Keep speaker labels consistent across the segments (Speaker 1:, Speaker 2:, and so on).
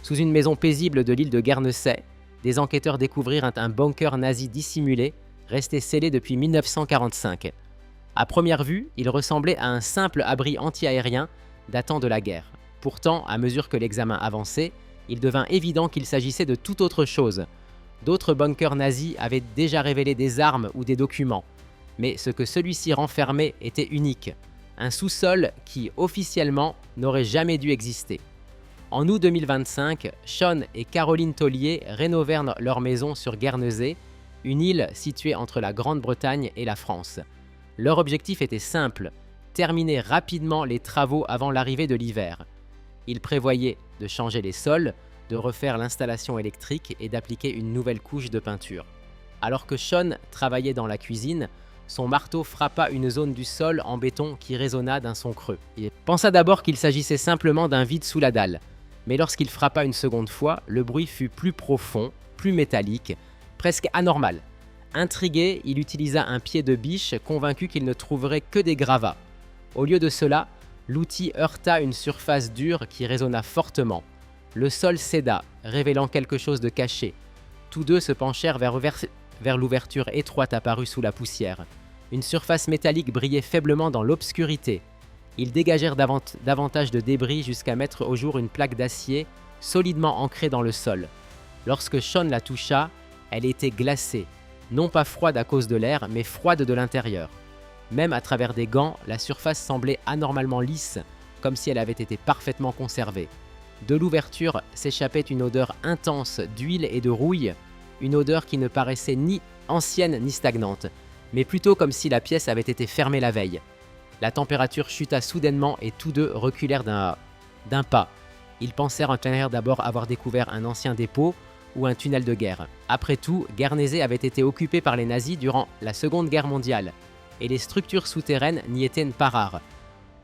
Speaker 1: Sous une maison paisible de l'île de Guernesey, des enquêteurs découvrirent un bunker nazi dissimulé, resté scellé depuis 1945. À première vue, il ressemblait à un simple abri anti-aérien datant de la guerre. Pourtant, à mesure que l'examen avançait, il devint évident qu'il s'agissait de toute autre chose. D'autres bunkers nazis avaient déjà révélé des armes ou des documents, mais ce que celui-ci renfermait était unique, un sous-sol qui, officiellement, n'aurait jamais dû exister. En août 2025, Sean et Caroline Tollier rénovèrent leur maison sur Guernesey, une île située entre la Grande-Bretagne et la France. Leur objectif était simple, terminer rapidement les travaux avant l'arrivée de l'hiver. Ils prévoyaient de changer les sols, de refaire l'installation électrique et d'appliquer une nouvelle couche de peinture. Alors que Sean travaillait dans la cuisine, son marteau frappa une zone du sol en béton qui résonna d'un son creux. Il pensa d'abord qu'il s'agissait simplement d'un vide sous la dalle, mais lorsqu'il frappa une seconde fois, le bruit fut plus profond, plus métallique, presque anormal. Intrigué, il utilisa un pied de biche, convaincu qu'il ne trouverait que des gravats. Au lieu de cela, l'outil heurta une surface dure qui résonna fortement. Le sol céda, révélant quelque chose de caché. Tous deux se penchèrent vers l'ouverture étroite apparue sous la poussière. Une surface métallique brillait faiblement dans l'obscurité. Ils dégagèrent davantage de débris jusqu'à mettre au jour une plaque d'acier solidement ancrée dans le sol. Lorsque Sean la toucha, elle était glacée, non pas froide à cause de l'air, mais froide de l'intérieur. Même à travers des gants, la surface semblait anormalement lisse, comme si elle avait été parfaitement conservée. De l'ouverture s'échappait une odeur intense d'huile et de rouille, une odeur qui ne paraissait ni ancienne ni stagnante, mais plutôt comme si la pièce avait été fermée la veille. La température chuta soudainement et tous deux reculèrent d'un pas. Ils pensèrent en plein air d'abord avoir découvert un ancien dépôt ou un tunnel de guerre. Après tout, Guernesey avait été occupée par les nazis durant la Seconde Guerre mondiale, et les structures souterraines n'y étaient pas rares.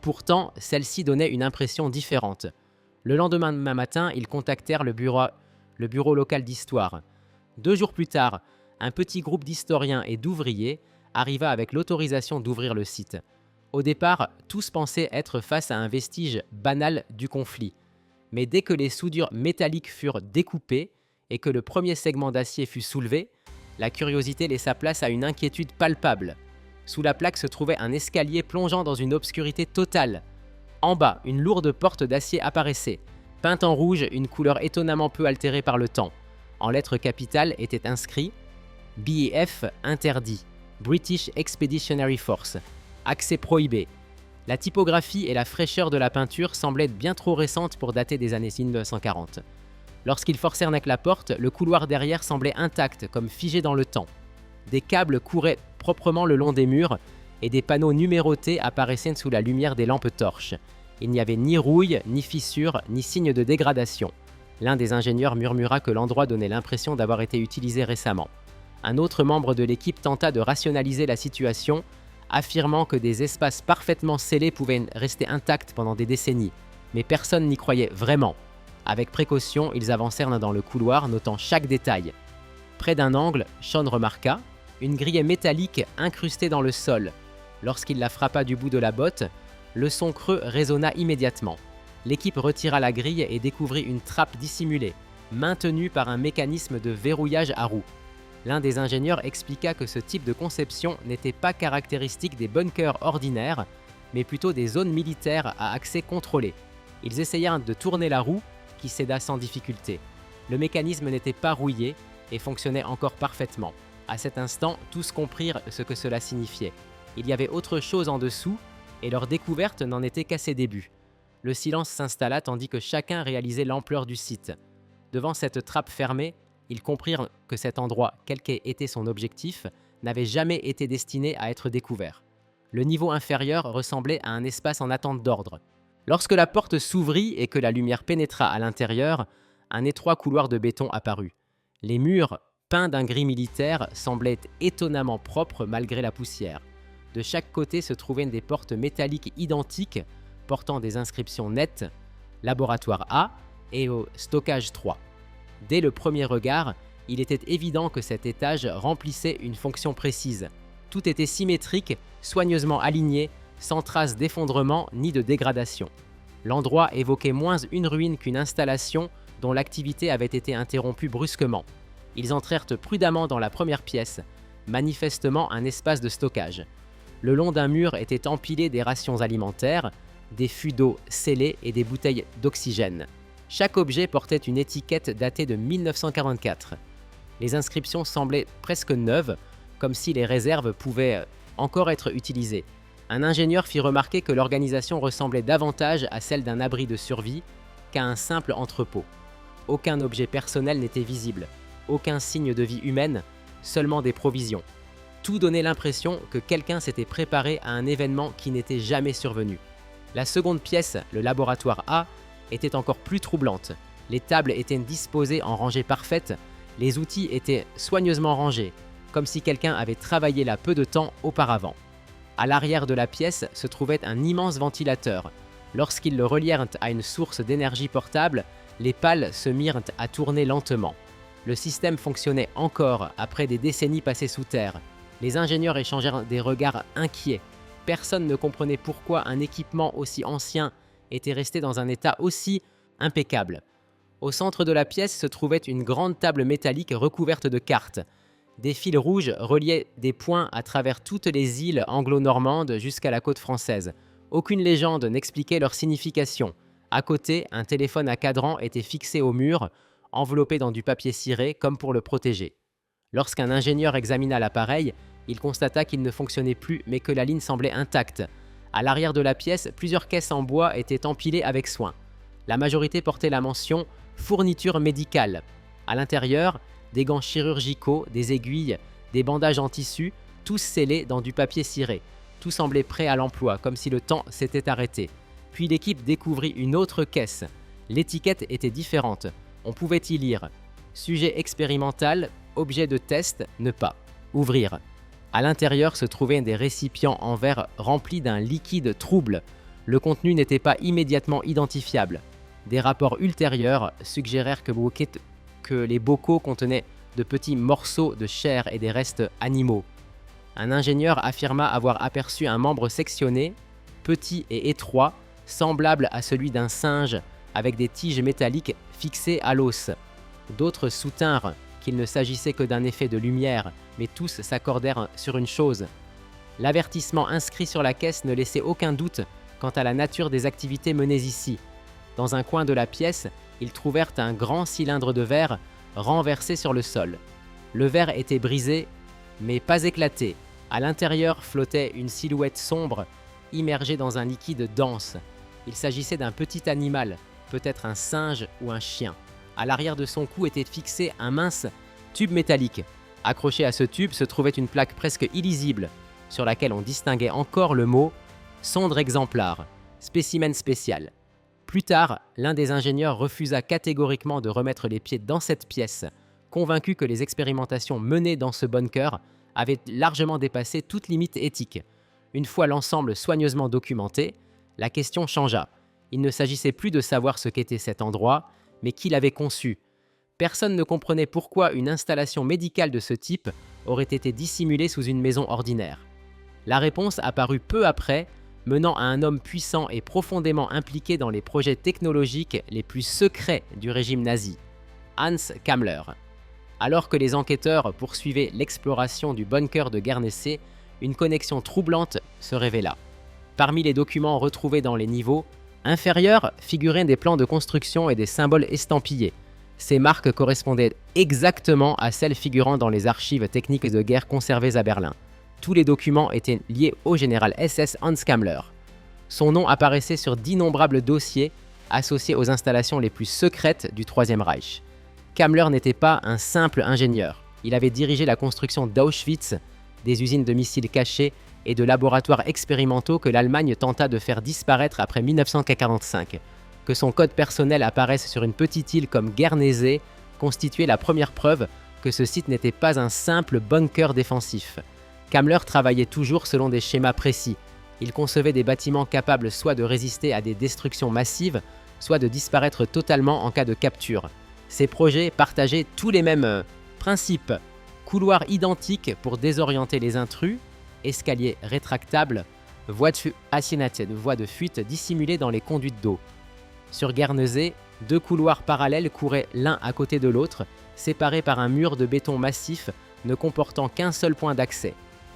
Speaker 1: Pourtant, celles-ci donnaient une impression différente. Le lendemain matin, ils contactèrent le bureau local d'histoire. 2 jours plus tard, un petit groupe d'historiens et d'ouvriers arriva avec l'autorisation d'ouvrir le site. Au départ, tous pensaient être face à un vestige banal du conflit. Mais dès que les soudures métalliques furent découpées et que le premier segment d'acier fut soulevé, la curiosité laissa place à une inquiétude palpable. Sous la plaque se trouvait un escalier plongeant dans une obscurité totale. En bas, une lourde porte d'acier apparaissait, peinte en rouge, une couleur étonnamment peu altérée par le temps. En lettres capitales était inscrit « BEF interdit, British Expeditionary Force, accès prohibé ». La typographie et la fraîcheur de la peinture semblaient bien trop récentes pour dater des années 1940. Lorsqu'ils forcèrent avec la porte, le couloir derrière semblait intact, comme figé dans le temps. Des câbles couraient proprement le long des murs et des panneaux numérotés apparaissaient sous la lumière des lampes torches. Il n'y avait ni rouille, ni fissure, ni signe de dégradation. L'un des ingénieurs murmura que l'endroit donnait l'impression d'avoir été utilisé récemment. Un autre membre de l'équipe tenta de rationaliser la situation, affirmant que des espaces parfaitement scellés pouvaient rester intacts pendant des décennies. Mais personne n'y croyait vraiment. Avec précaution, ils avancèrent dans le couloir, notant chaque détail. Près d'un angle, Sean remarqua une grille métallique incrustée dans le sol. Lorsqu'il la frappa du bout de la botte, le son creux résonna immédiatement. L'équipe retira la grille et découvrit une trappe dissimulée, maintenue par un mécanisme de verrouillage à roue. L'un des ingénieurs expliqua que ce type de conception n'était pas caractéristique des bunkers ordinaires, mais plutôt des zones militaires à accès contrôlé. Ils essayèrent de tourner la roue, qui céda sans difficulté. Le mécanisme n'était pas rouillé et fonctionnait encore parfaitement. À cet instant, tous comprirent ce que cela signifiait. Il y avait autre chose en dessous, et leur découverte n'en était qu'à ses débuts. Le silence s'installa tandis que chacun réalisait l'ampleur du site. Devant cette trappe fermée, ils comprirent que cet endroit, quel qu'ait été son objectif, n'avait jamais été destiné à être découvert. Le niveau inférieur ressemblait à un espace en attente d'ordre. Lorsque la porte s'ouvrit et que la lumière pénétra à l'intérieur, un étroit couloir de béton apparut. Les murs, peints d'un gris militaire, semblaient étonnamment propres malgré la poussière. De chaque côté se trouvaient des portes métalliques identiques, portant des inscriptions nettes, Laboratoire A et au Stockage 3. Dès le premier regard, il était évident que cet étage remplissait une fonction précise. Tout était symétrique, soigneusement aligné, sans trace d'effondrement ni de dégradation. L'endroit évoquait moins une ruine qu'une installation dont l'activité avait été interrompue brusquement. Ils entrèrent prudemment dans la première pièce, manifestement un espace de stockage. Le long d'un mur étaient empilés des rations alimentaires, des fûts d'eau scellés et des bouteilles d'oxygène. Chaque objet portait une étiquette datée de 1944. Les inscriptions semblaient presque neuves, comme si les réserves pouvaient encore être utilisées. Un ingénieur fit remarquer que l'organisation ressemblait davantage à celle d'un abri de survie qu'à un simple entrepôt. Aucun objet personnel n'était visible, aucun signe de vie humaine, seulement des provisions. Tout donnait l'impression que quelqu'un s'était préparé à un événement qui n'était jamais survenu. La seconde pièce, le laboratoire A, était encore plus troublante. Les tables étaient disposées en rangées parfaites, les outils étaient soigneusement rangés, comme si quelqu'un avait travaillé là peu de temps auparavant. À l'arrière de la pièce se trouvait un immense ventilateur. Lorsqu'ils le relièrent à une source d'énergie portable, les pales se mirent à tourner lentement. Le système fonctionnait encore après des décennies passées sous terre. Les ingénieurs échangèrent des regards inquiets. Personne ne comprenait pourquoi un équipement aussi ancien était resté dans un état aussi impeccable. Au centre de la pièce se trouvait une grande table métallique recouverte de cartes. Des fils rouges reliaient des points à travers toutes les îles anglo-normandes jusqu'à la côte française. Aucune légende n'expliquait leur signification. À côté, un téléphone à cadran était fixé au mur, enveloppé dans du papier ciré comme pour le protéger. Lorsqu'un ingénieur examina l'appareil, il constata qu'il ne fonctionnait plus mais que la ligne semblait intacte. À l'arrière de la pièce, plusieurs caisses en bois étaient empilées avec soin. La majorité portait la mention « fourniture médicale ». À l'intérieur, des gants chirurgicaux, des aiguilles, des bandages en tissu, tous scellés dans du papier ciré. Tout semblait prêt à l'emploi, comme si le temps s'était arrêté. Puis l'équipe découvrit une autre caisse. L'étiquette était différente. On pouvait y lire « Sujet expérimental, objet de test, ne pas. Ouvrir ». À l'intérieur se trouvaient des récipients en verre remplis d'un liquide trouble. Le contenu n'était pas immédiatement identifiable. Des rapports ultérieurs suggérèrent que les bocaux contenaient de petits morceaux de chair et des restes animaux. Un ingénieur affirma avoir aperçu un membre sectionné, petit et étroit, semblable à celui d'un singe, avec des tiges métalliques fixées à l'os. D'autres soutinrent qu'il ne s'agissait que d'un effet de lumière, mais tous s'accordèrent sur une chose. L'avertissement inscrit sur la caisse ne laissait aucun doute quant à la nature des activités menées ici. Dans un coin de la pièce, ils trouvèrent un grand cylindre de verre renversé sur le sol. Le verre était brisé, mais pas éclaté. À l'intérieur flottait une silhouette sombre, immergée dans un liquide dense. Il s'agissait d'un petit animal, peut-être un singe ou un chien. À l'arrière de son cou était fixé un mince tube métallique. Accroché à ce tube se trouvait une plaque presque illisible, sur laquelle on distinguait encore le mot « sonde exemplaire, spécimen spécial ». Plus tard, l'un des ingénieurs refusa catégoriquement de remettre les pieds dans cette pièce, convaincu que les expérimentations menées dans ce bunker avaient largement dépassé toute limite éthique. Une fois l'ensemble soigneusement documenté, la question changea. Il ne s'agissait plus de savoir ce qu'était cet endroit, mais qui l'avait conçu. Personne ne comprenait pourquoi une installation médicale de ce type aurait été dissimulée sous une maison ordinaire. La réponse apparut peu après, menant à un homme puissant et profondément impliqué dans les projets technologiques les plus secrets du régime nazi, Hans Kammler. Alors que les enquêteurs poursuivaient l'exploration du bunker de Guernesey, une connexion troublante se révéla. Parmi les documents retrouvés dans les niveaux inférieurs figuraient des plans de construction et des symboles estampillés. Ces marques correspondaient exactement à celles figurant dans les archives techniques de guerre conservées à Berlin. Tous les documents étaient liés au général SS Hans Kammler. Son nom apparaissait sur d'innombrables dossiers associés aux installations les plus secrètes du Troisième Reich. Kammler n'était pas un simple ingénieur. Il avait dirigé la construction d'Auschwitz, des usines de missiles cachés et de laboratoires expérimentaux que l'Allemagne tenta de faire disparaître après 1945. Que son code personnel apparaisse sur une petite île comme Guernesey constituait la première preuve que ce site n'était pas un simple bunker défensif. Kammler travaillait toujours selon des schémas précis. Il concevait des bâtiments capables soit de résister à des destructions massives, soit de disparaître totalement en cas de capture. Ces projets partageaient tous les mêmes principes. Couloirs identiques pour désorienter les intrus, escaliers rétractables, voies de fuite dissimulées dans les conduites d'eau. Sur Guernesey, 2 couloirs parallèles couraient l'un à côté de l'autre, séparés par un mur de béton massif ne comportant qu'un seul point d'accès.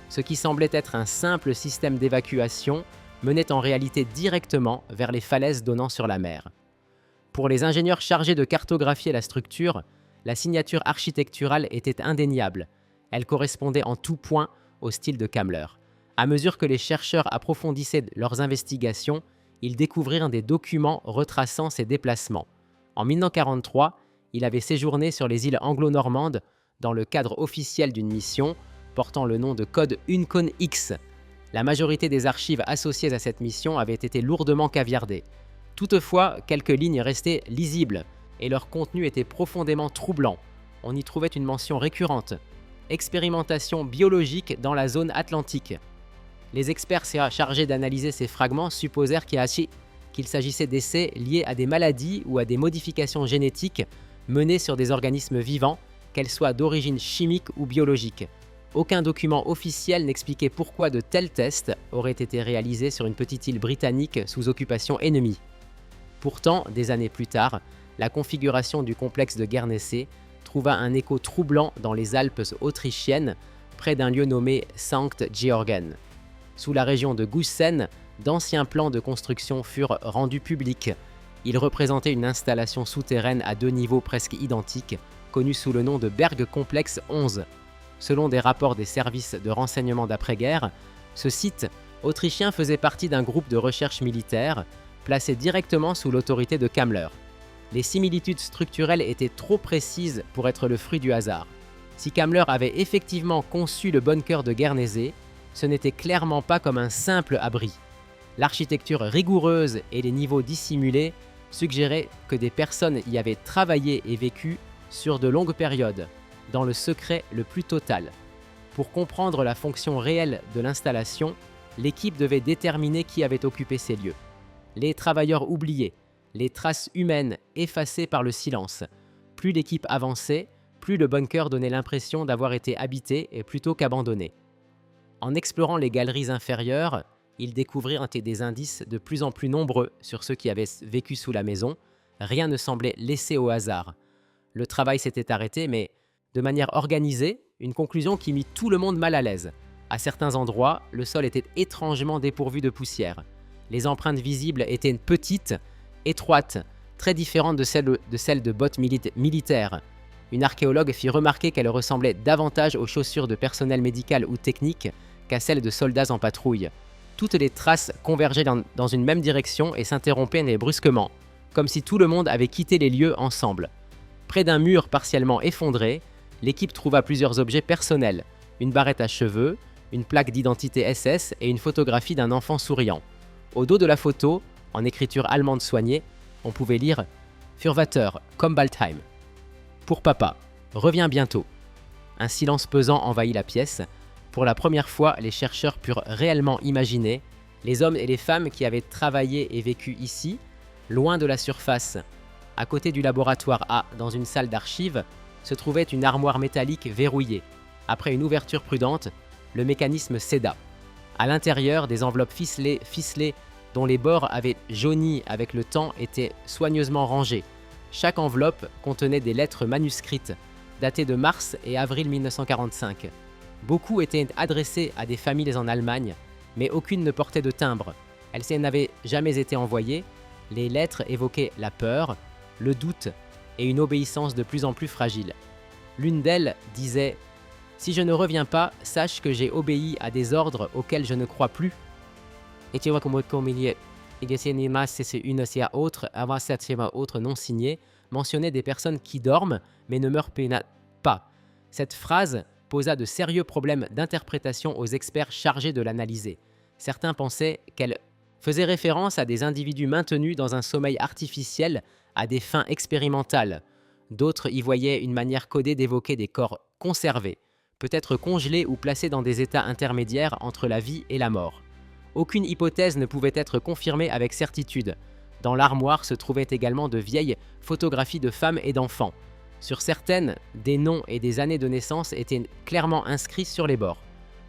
Speaker 1: Ce qui semblait être un simple système d'évacuation menait en réalité directement vers les falaises donnant sur la mer. Pour les ingénieurs chargés de cartographier la structure, la signature architecturale était indéniable. Elle correspondait en tout point au style de Kammler. À mesure que les chercheurs approfondissaient leurs investigations, ils découvrirent des documents retraçant ses déplacements. En 1943, il avait séjourné sur les îles anglo-normandes dans le cadre officiel d'une mission portant le nom de code Uncon X. La majorité des archives associées à cette mission avaient été lourdement caviardées. Toutefois, quelques lignes restaient lisibles et leur contenu était profondément troublant. On y trouvait une mention récurrente: expérimentation biologique dans la zone atlantique. Les experts chargés d'analyser ces fragments supposèrent qu'il s'agissait d'essais liés à des maladies ou à des modifications génétiques menées sur des organismes vivants, qu'elles soient d'origine chimique ou biologique. Aucun document officiel n'expliquait pourquoi de tels tests auraient été réalisés sur une petite île britannique sous occupation ennemie. Pourtant, des années plus tard, la configuration du complexe de Guernesey trouva un écho troublant dans les Alpes autrichiennes, près d'un lieu nommé Sankt Georgen. Sous la région de Gusen, d'anciens plans de construction furent rendus publics. Ils représentaient une installation souterraine à 2 niveaux presque identiques, connue sous le nom de Bergkomplex 11. Selon des rapports des services de renseignement d'après-guerre, ce site autrichien faisait partie d'un groupe de recherche militaire placé directement sous l'autorité de Kammler. Les similitudes structurelles étaient trop précises pour être le fruit du hasard. Si Kammler avait effectivement conçu le bunker de Guernesey, ce n'était clairement pas comme un simple abri. L'architecture rigoureuse et les niveaux dissimulés suggéraient que des personnes y avaient travaillé et vécu sur de longues périodes, dans le secret le plus total. Pour comprendre la fonction réelle de l'installation, l'équipe devait déterminer qui avait occupé ces lieux. Les travailleurs oubliés, les traces humaines effacées par le silence. Plus l'équipe avançait, plus le bunker donnait l'impression d'avoir été habité et plutôt qu'abandonné. En explorant les galeries inférieures, ils découvrirent des indices de plus en plus nombreux sur ceux qui avaient vécu sous la maison. Rien ne semblait laissé au hasard. Le travail s'était arrêté, mais de manière organisée, une conclusion qui mit tout le monde mal à l'aise. À certains endroits, le sol était étrangement dépourvu de poussière. Les empreintes visibles étaient petites, étroites, très différentes de celles de bottes militaires. Une archéologue fit remarquer qu'elles ressemblaient davantage aux chaussures de personnel médical ou technique qu'à celles de soldats en patrouille. Toutes les traces convergeaient dans une même direction et s'interrompaient brusquement, comme si tout le monde avait quitté les lieux ensemble. Près d'un mur partiellement effondré, l'équipe trouva plusieurs objets personnels, une barrette à cheveux, une plaque d'identité SS et une photographie d'un enfant souriant. Au dos de la photo, en écriture allemande soignée, on pouvait lire « Fürvater, komm bald heim ». Pour papa, reviens bientôt. Un silence pesant envahit la pièce. Pour la première fois, les chercheurs purent réellement imaginer les hommes et les femmes qui avaient travaillé et vécu ici, loin de la surface. À côté du laboratoire A, dans une salle d'archives, se trouvait une armoire métallique verrouillée. Après une ouverture prudente, le mécanisme céda. À l'intérieur, des enveloppes ficelées dont les bords avaient jauni avec le temps étaient soigneusement rangées. Chaque enveloppe contenait des lettres manuscrites, datées de mars et avril 1945. Beaucoup étaient adressées à des familles en Allemagne, mais aucune ne portait de timbre. Elles n'avaient jamais été envoyées. Les lettres évoquaient la peur, le doute et une obéissance de plus en plus fragile. L'une d'elles disait « Si je ne reviens pas, sache que j'ai obéi à des ordres auxquels je ne crois plus. » Une autre non signée mentionnait des personnes qui dorment mais ne meurent pas. Cette phrase posa de sérieux problèmes d'interprétation aux experts chargés de l'analyser. Certains pensaient qu'elle faisait référence à des individus maintenus dans un sommeil artificiel à des fins expérimentales. D'autres y voyaient une manière codée d'évoquer des corps conservés, peut-être congelés ou placés dans des états intermédiaires entre la vie et la mort. Aucune hypothèse ne pouvait être confirmée avec certitude. Dans l'armoire se trouvaient également de vieilles photographies de femmes et d'enfants. Sur certaines, des noms et des années de naissance étaient clairement inscrits sur les bords.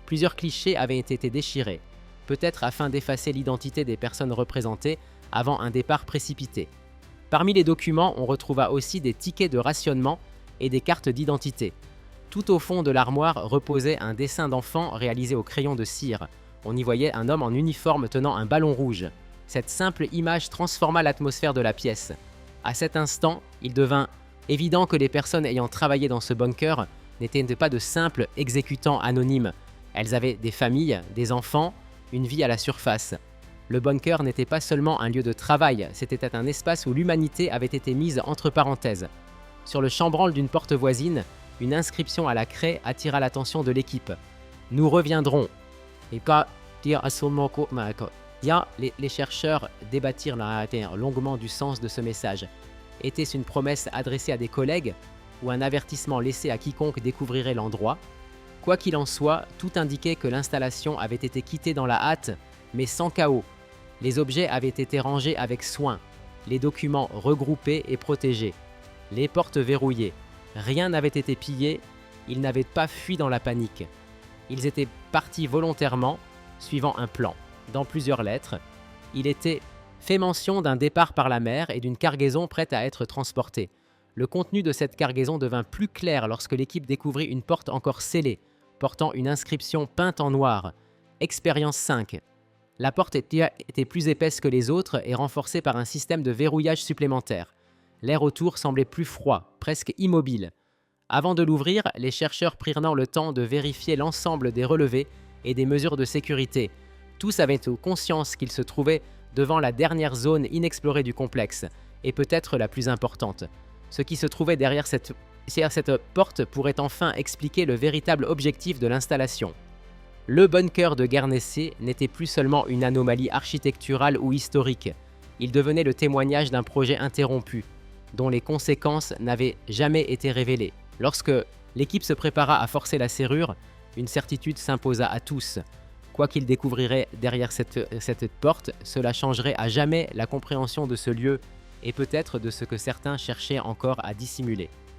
Speaker 1: Plusieurs clichés avaient été déchirés, peut-être afin d'effacer l'identité des personnes représentées avant un départ précipité. Parmi les documents, on retrouva aussi des tickets de rationnement et des cartes d'identité. Tout au fond de l'armoire reposait un dessin d'enfant réalisé au crayon de cire. On y voyait un homme en uniforme tenant un ballon rouge. Cette simple image transforma l'atmosphère de la pièce. À cet instant, il devint évident que les personnes ayant travaillé dans ce bunker n'étaient pas de simples exécutants anonymes. Elles avaient des familles, des enfants, une vie à la surface. Le bunker n'était pas seulement un lieu de travail, c'était un espace où l'humanité avait été mise entre parenthèses. Sur le chambranle d'une porte voisine, une inscription à la craie attira l'attention de l'équipe. « Nous reviendrons ». Et les chercheurs débattirent longuement du sens de ce message. Était-ce une promesse adressée à des collègues ou un avertissement laissé à quiconque découvrirait l'endroit? Quoi qu'il en soit, tout indiquait que l'installation avait été quittée dans la hâte, mais sans chaos. Les objets avaient été rangés avec soin, les documents regroupés et protégés, les portes verrouillées. Rien n'avait été pillé, ils n'avaient pas fui dans la panique. Ils étaient partis volontairement, suivant un plan. Dans plusieurs lettres, il était fait mention d'un départ par la mer et d'une cargaison prête à être transportée. Le contenu de cette cargaison devint plus clair lorsque l'équipe découvrit une porte encore scellée, portant une inscription peinte en noir. Expérience 5. La porte était plus épaisse que les autres et renforcée par un système de verrouillage supplémentaire. L'air autour semblait plus froid, presque immobile. Avant de l'ouvrir, les chercheurs prirent le temps de vérifier l'ensemble des relevés et des mesures de sécurité. Tous avaient conscience qu'ils se trouvaient devant la dernière zone inexplorée du complexe, et peut-être la plus importante. Ce qui se trouvait derrière cette porte pourrait enfin expliquer le véritable objectif de l'installation. Le bunker de Guernesey n'était plus seulement une anomalie architecturale ou historique, il devenait le témoignage d'un projet interrompu, dont les conséquences n'avaient jamais été révélées. Lorsque l'équipe se prépara à forcer la serrure, une certitude s'imposa à tous. Quoi qu'ils découvriraient derrière cette porte, cela changerait à jamais la compréhension de ce lieu et peut-être de ce que certains cherchaient encore à dissimuler.